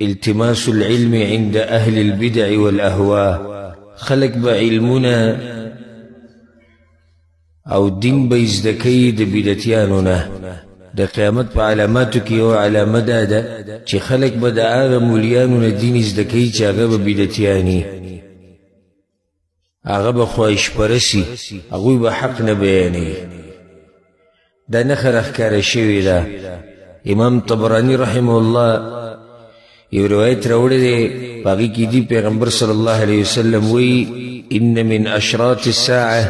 التماس العلم عند أهل البدع والأهواء. خلق بعلمنا او دین به ازدکی د بدعتیانو نه. د قیامت په علاماتو کې یو علامه دا ده چې خلق به د هغه مولیانو نه دین ازدکی چې هغه به بدعتیاني، هغه به خواهش پرسي، هغوی به حق نه بیانوي. دا نښه راښکاره شوې ده. امام طبراني رحمه الله یو روایت راوړی دی، په هغې کې دي پیغمبر صلی الله علیه وسلم وایي ان من اشراط الساعه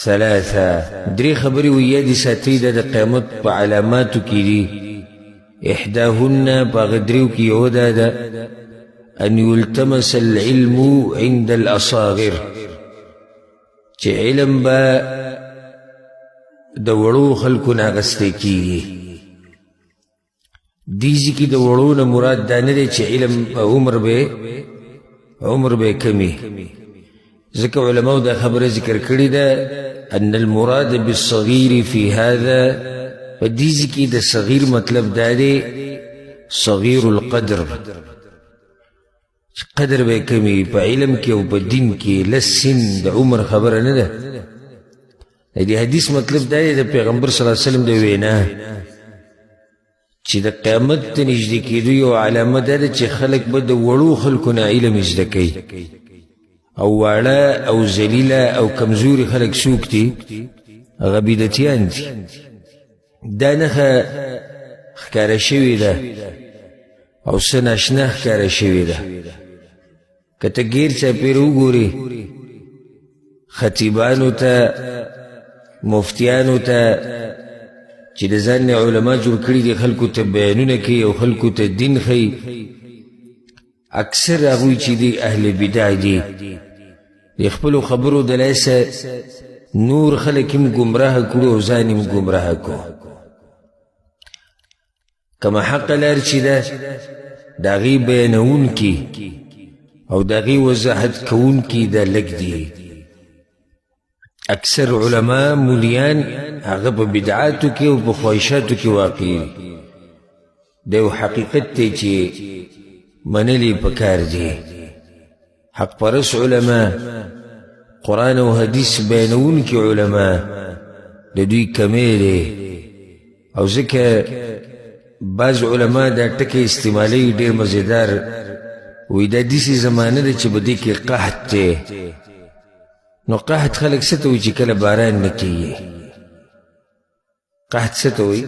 ثلاثه. درې خبرې وایي یادې ساتئ، دا د قیامت په علاماتو کې دي. احداهن په هغه دریو کې یو دا ده ان یلتمس العلم عند الاصاغر، چې علم به د وړو خلکو نه اخیستی کېږي. دې ځای کې د وړو نه مراد دا نه دی چې علم عمر به کمی، ځکه علماء دا خبره ذکر کړې ده ان المراد بالصغير في هذا. په دې ځای کې د صغیر مطلب دا دی صغیر القدر، قدر به کمی په علم کې او په دین کې. لسن د عمر خبره نه ده. د حدیث مطلب دا دی د پیغمبر صلی الله علیه وسلم د وینا چې د قیامت ته نږدې کېدو یو علامه دا ده چې خلک به د وړو خلکو نه علم زده کوي، او واړه او ذلیله او کمزوري خلک څوک دي؟ هغه بدعتیان دي. دا نښه ښکاره شوې ده او څه ناشنا ښکاره شوې ده. که ته ګیر چاپېره وګورې خطیبانو ته، مفتیانو ته چې د ځان نه علما جوړ کړي دي، خلکو ته بیانونه کوي او خلکو ته دین ښیي، اکثر هغوی چې دي اهل بدع دي. د خپلو خبرو د لاسه نور خلک هم ګمراه کړو او ځان هم ګمراه کړو. کما حق لار چې ده د هغې بیانونکي او د هغې وضاحت کوونکي دا لږ دي. اکثر علما مولیان هغه په بدعاتو کې او په خواهشاتو کې واقع دي. دا یو حقیقت دی چې منلی پکار دی. حق پرس علما، قرآن او حدیث بیانونکي علما د دوی کمی دی. او ځکه بعض علما دا ټکی استعمالوي ډېر مزیدار، وایي دا داسې زمانه ده چې په دې کې قحط دی. نو قحط خلک څه ته وایي چې کله باران نه کېږي؟ قحط څه ته وایي؟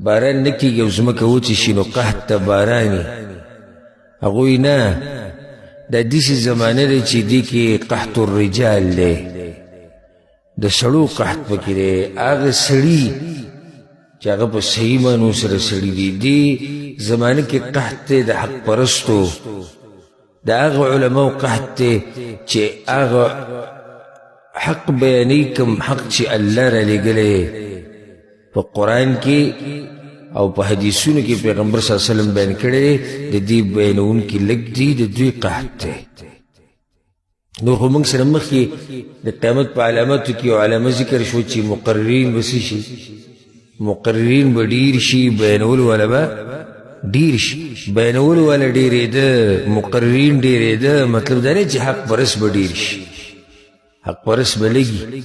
باران نه کېږي او ځمکه وچې شي نو قحط ته باران. هغوی نه، دا داسې زمانه دی چې دې کې قحط الرجال دی، د سړو قحط پکې دی. هغه سړي چې هغه په صحیح معنو سره سړي دي، دې زمانه کې قحط دی د حق پرستو. د هغه علماو قحط دی چې هغه حق بیانوي، کوم حق چې الله را لېږلی په قرآن کې او په حدیثونو کې پیغمبر صلی الله علیه وسلم بیان کړی، د دې بیانونکي لږ دي، د دوی قحط دی. نو خو موږ سره مخکې د قیامت په علاماتو کې یو علامه ذکر شو چې مقررین به څه شي؟ مقررین به ډېر شي، بیانولو والا به ډېر شي. بیانولو والا ډېرېده، مقررین ډېرېده، مطلب دا نه چې حق پرست به ډېر شي، حق پرست به لږي.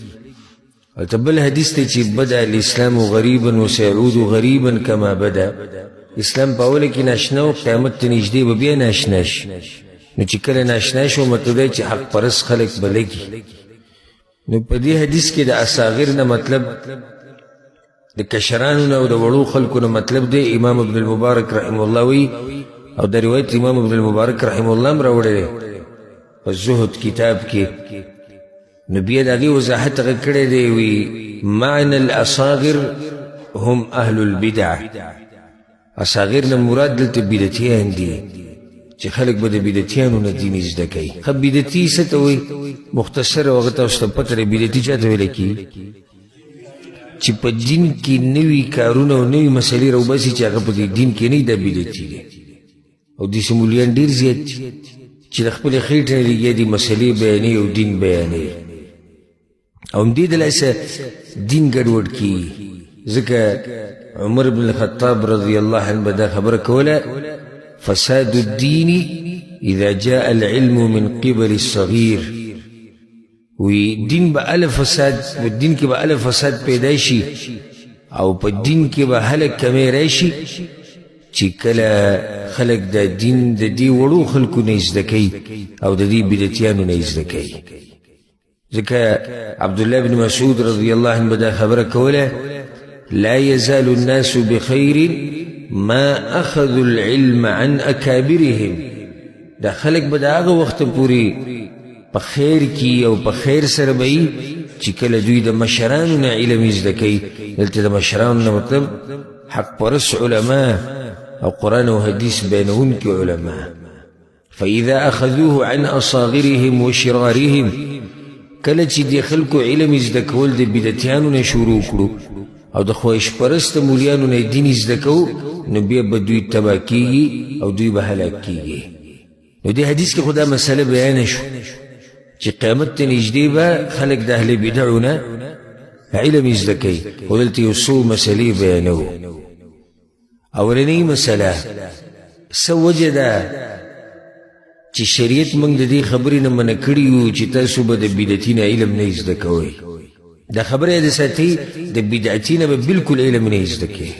او بل حدیث دی چې بدا الاسلام غریبا وسيعود غریبا کما بدا. اسلام په اوله کې ناشنا و، قیامت ته نږدې به بیا ناشنا شي. نو چې کله ناشنا شو مطلب دی چې حق پرست خلک به لږي. نو په دې حدیث کې د اصاغر نه مطلب د کشرانو نه او د وړو خلکو نه مطلب دی. امام ابن المبارک رحمه الله وی، او د روایت امام ابن المبارک رحمه الله هم راوړی په زهد کتاب کې. نو بیا د هغې وضاحت هغه کړی دی، وی معنى الاصاغر هم اهل البدع. اصاغر نه مراد دلته بدعتیان دي چې خلک به د بدعتیانو نه دین زده کوي. ښه بدعتي څه ته وایي؟ مختصر هغه تاسو ته پته دی بدعتي چا ته ویلی کېږي؟ چې په دین کې نوي کارونه او نوي مسلې راوباسي چې هغه په دې دین کې نه، دا بدعتي دی. او داسې مولیان ډېر زیات دي چې د خپلې خېټې نه لګیا دي، مسلې بیانوي او دین بیانوي، او همدې د لاسه دین ګډوډ کېږي. ځکه عمر بن الخطاب رضی الله عنه به دا خبره کوله، فساد الدين اذا جاء العلم من قبل الصغير. وی دین با ال فساد و دین کی با ال فساد پیدا شي او په دین کی با هلک کمی راشي چې کله خلق دا دین د دې وړو خلکو نه زده کوي او د دې بدعتیانو نه زده کوي. ځکه عبدالله بن مسعود رضی الله عنه دا خبره کوله لا يزال الناس بخير ما اخذوا العلم عن اکابرهم. دا خلق به دا هغه وخت پوری په خیر کی او په خیر سره به چې کله دوی د مشرانو نه علم زده کوي. دلته د مشرانو نه مطلب حق پرس علماء او قرآن و حدیث بینونکي علماء. فاذا اخذوه عن اصاغرهم وشرارهم کله چې د خلکو علم زده کول د بدعتیانو نه شروع کړو او د خواهش پرست مولیانو نه دین زده کو نو بیا به دوی تباه کیږي او دوی به هلاک کیږي. نو دې حدیث کې خدا مسله بیان شو چې قیامت ته نږدې به خلک د اهل بدعو نه علم زده کوي. خو دلته یو څو مسلې بیانوو. اولنۍ مسله څه وجه ده چې شریعت موږ د دې خبرې نه منع کړي یو چې تاسو به د بدعتي نه علم نه زده کوئ. دا خبره د ساتي د بدعتي نه به بالکل علم نه زده کوي.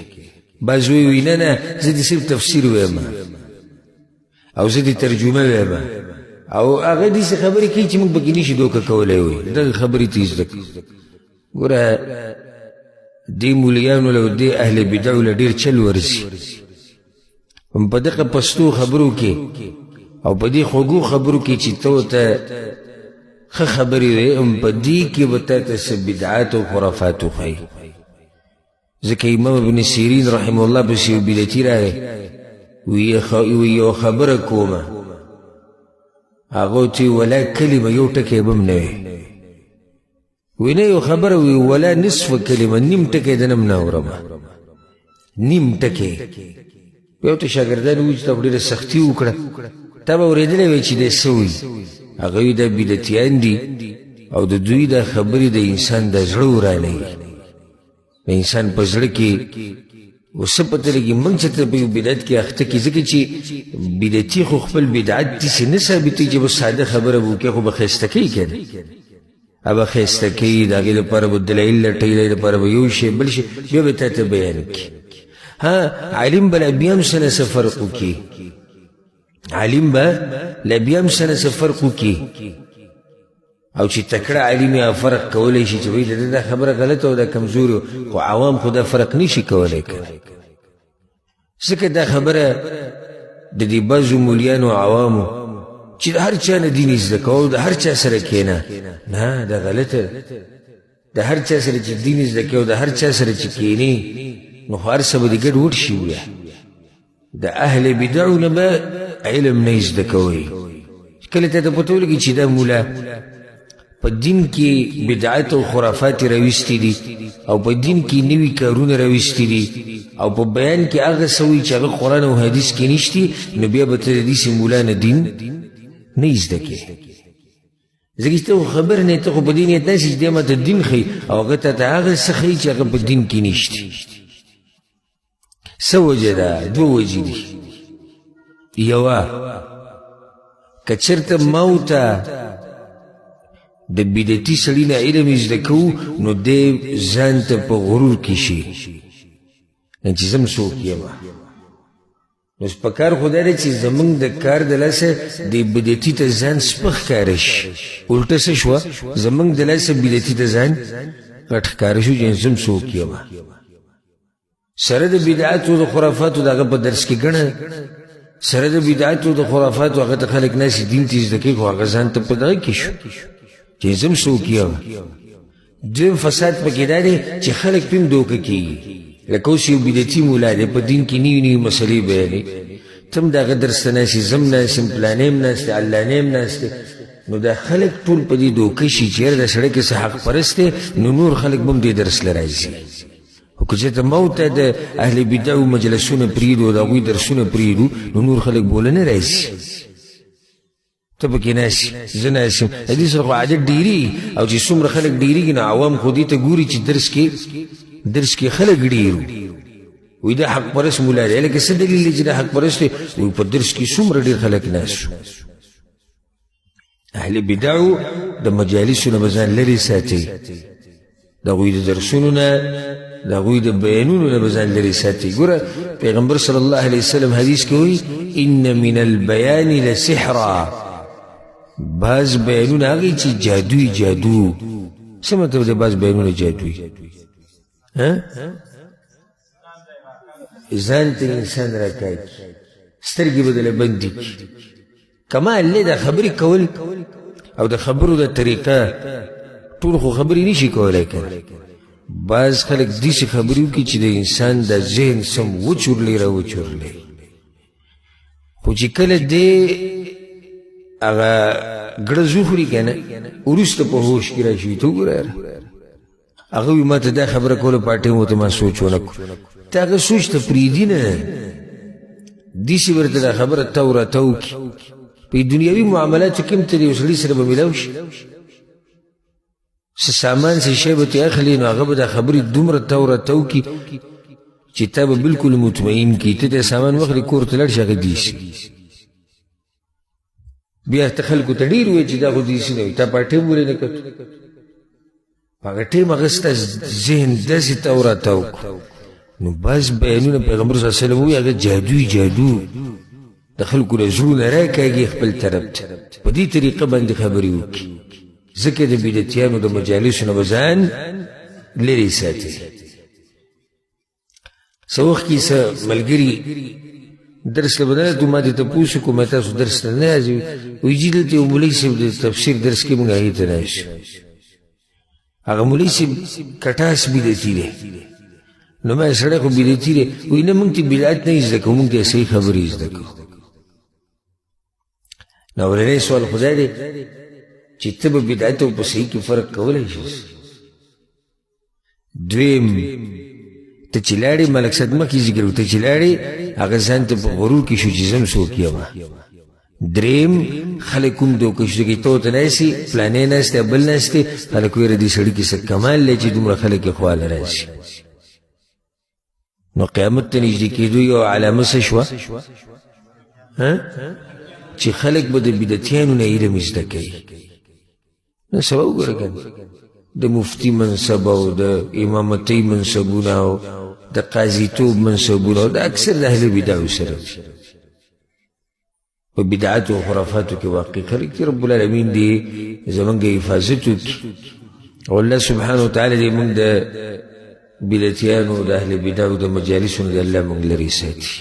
بعض وایي نه نه زه دې صرف تفسیر وایم او زه دې ترجمه وایم او هغه داسې خبرې کوي چې موږ پکې نشي دوکه کولی وایي. دغه خبرې ته زده کړو. ګوره دې مولیانو له او دې اهل بدعو له ډېر چل ورځي. په دغه پستو خبرو کې او په دې خوږو خبرو کې چې ته ورته ښه خبرې وایې په دې کې به تا ته څه بدعات او خرافات وښایي. ځکه امام ابن سیرین رحمه الله پسې یو بدعتي راغی وی یو خبره کومه هغه ته ولا کلمه یو ټکی به هم نه وي. وی نه یو خبره وی ولا نصف کلمه نیم ټکی د نه هم نه اورم. نیم ټکی یو ته شاګردان وایي چې تا خو ډېره سختي وکړه تا به اورېدلی وی چې دی څه وایي. هغه وی دا بدعتیان دي او د دوی دا خبرې د انسان د زړه ورانوي. د انسان په زړه کې اوس څه پته لګي موږ چې ته په یو بدعت کې اخته کړي. ځکه چې بدعتي خو خپل بدعت داسې نه ثابتوي چې بس ساده خبره به وکړي خو به ښایسته کوي که نه. هغه ښایسته کوي د هغې لپاره به دلایل لټوي د هغې لپاره به یو شی بل شی بیا به تا ته بیان کړي. ها عالم به له بیا هم سره څه فرق وکړي. عالم به له بیا هم سره څه فرق وکړي او چې تکړه عالم یې فرق کولی شي چې وایي د دا خبره غلطه او دا کمزوري خو عوام خو دا فرق نشي کولی که. ځکه دا خبره د دې بعضو مولیانو عوامو چې د هر چا نه دین زده کوه د هر چا سره کښېنه نه دا غلطه. د هر چا سره چې دین زده کوي او د هر چا سره چې کښېنې نو خو هر څه به دې ګډوډ شي. بیا د اهل بدعو نه به علم نه زده کوئ. کله ته ته پته ولګي چې دا مولا په دین کې بدعات او خرافات راوستي دي او په دین کې نوي کارونه راوستي دي او په بیان کې هغه څه وایي چې هغه قرآن او حدیث کې نشته نو بیا به ته د داسې مولا نه دین نه زده کوې. ځکه چې ته خبر نه ته خو په دې نیت نه شي چې دی ماته دین ښیي او هغه ته ته هغه څه ښیي چې هغه په دین کې نشته. څه وجه ده؟ دوه وجې دي. یوه که چېرته ما ورته د بدعتي سړي نه علم زده کوو نو دی ځان ته په غرور کې شي چې زه م څوک یم. نو په کار خو دا دی چې زموږ د کار د لاسه د بدعتي ته ځان سپک ښکاره شي. الټه څه شوه زموږ د لاسه بدعتي ته ځان غټ ښکاره شو چې زه م څوک یم. سره د بدعاتو د خرافاتو د هغه په درس کې ګڼه سره د بدعاتو د خرافاتو هغه ته خلک ناسې دین ته زده کوي خو هغه ځان ته په دغه کې شو چې زه م څوک یم. دویم فساد پکې دا دی چې خلک پې م دوکه کېږي. لکه اوس یو بدعتي مولا دی په دین کې نوي نوي مسلې بیانوي ته م د هغه درس ته ناست یې زه م ناست یم پلانی م ناست دی علانی م ناست دی. نو دا خلک ټول په دې دوکه شي چې یاره دا سړی که څه حق پرست دی نو نور خلک به م دې درس له راځي. خو که چېرته ما ورته د اهل بدعو مجلسونه پرېږدو او د هغوی درسونه پرېږدو نو نور خلک به له نه راځي. ته پکې ناست زه ناست یم. دې سره خو عادت ډېرېږي او چې څومره خلک ډېرېږي نو عوام خو دې ته ګوري چې درس کې خلک ډېر وی دا حق پرست مولا دی لکه څه دلیل دی چې دا حق پرست دی وی په درس کې څومره ډېر خلک ناست اهل بدعو د مجالسو نه به ځان لرې ساتئ د هغوی د درسونو نه د هغوی د بیانونو نه به ځان لرې ساتئ ګوره پیغمبر صلی الله علیه وسلم حدیث کې وایي ان من البیان لسحرا بعض بیانونه هغه چې جادو څه مطلب دی بعض بیانونه جادوي ځان ته انسان راکاږي سترګې به دله بندې کړي کمال دی دا خبرې کول او د خبرو د طریقه ټول خو خبرې نشي کولی کنه بعض خلک داسې خبرې وکړي چې د انسان د ذهن سم وچورلی را وچورلی خو چې کله دی هغه ګړز وخوري که نه وروسته په هوش کې را شي ته وګوره هغه وي ما ته دا خبره کوله په ټیم ورته ما سوچ ونه کړو ته هغه سوچ ته پرېږدي نه داسې ورته دا خبره تو راته وکړي په دنیاوي معاملاتو کې هم ته د یو سړي سره به میلاو شي څه سامان څه شی به ترې اخلي نو هغه به دا خبرې دومره تو راته وکړي چې تا به بلکل مطمئن کړي ته د سامان واخلې کور ته لاړ شي هغه دیسي بیا ته خلکو ته ډېر وایي چې دا خو دیسي نه وي تا په ټیم ولې نه کتو په هغه ټیم هغه ستا ذهن داسې تو راته وکړو نو بعض بیانونه پیغمبر صلی الله علیه وسلم وایي هغه جادو د خلکو نه زړونه راکاږي خپل طرف ته په دې طریقه باندې خبرې وکړي ځکه د بدعتیانو د مجالسو نه به ځان لرې ساتي څه وخت کې څه ملګري درس له بدله تو ما دې تپوس وکړو ما تاسو درس ته نه یاځئ وایي جي دلته یو مولوي صاحب د تفسیر درس کې مونږ هغې ته ناست شو هغه مولوي صاحب کټاس بدعتي دی نو ما سړی خو بدعتي دی وایي نه مونږ ته بدعت نه زده کوو مونږ ته صحیح خبرې زده کوو نو اولنی سوال خو دا دی چې ته به بدعت او په صحیح کې فرق کولی شې دویم ته چې لاړې ملک صدمه کې ذکر ته چې لاړې هغه ځان ته په غرور کې شو چې زم څوک یم دریم خلک کوم دوکه شو کې ته ورته ناستې پلانې ناستې بل ناستې خلک ویره دې سړي کې څه کمال دی چې دومره خلک یې خواله راشي نو قیامت ته نږدې کېدو یو علامه څه شوه چې خلک به د بدعتیانو نه علم زده کوي نن سبا وګوره کنه د مفتي منصب او د امامتۍ منصبونه او د قاضیتوب منصبونه او د اکثر د اهل بدعو سره په بدعاتو او خرافاتو کې واقع خلک چې رب العالمین دې زمونږ حفاظت وکړي او الله سبحانه وتعالی دې موږ د بدعتیانو د اهل بدعو د مجالسو نه د الله موږ لرې ساتي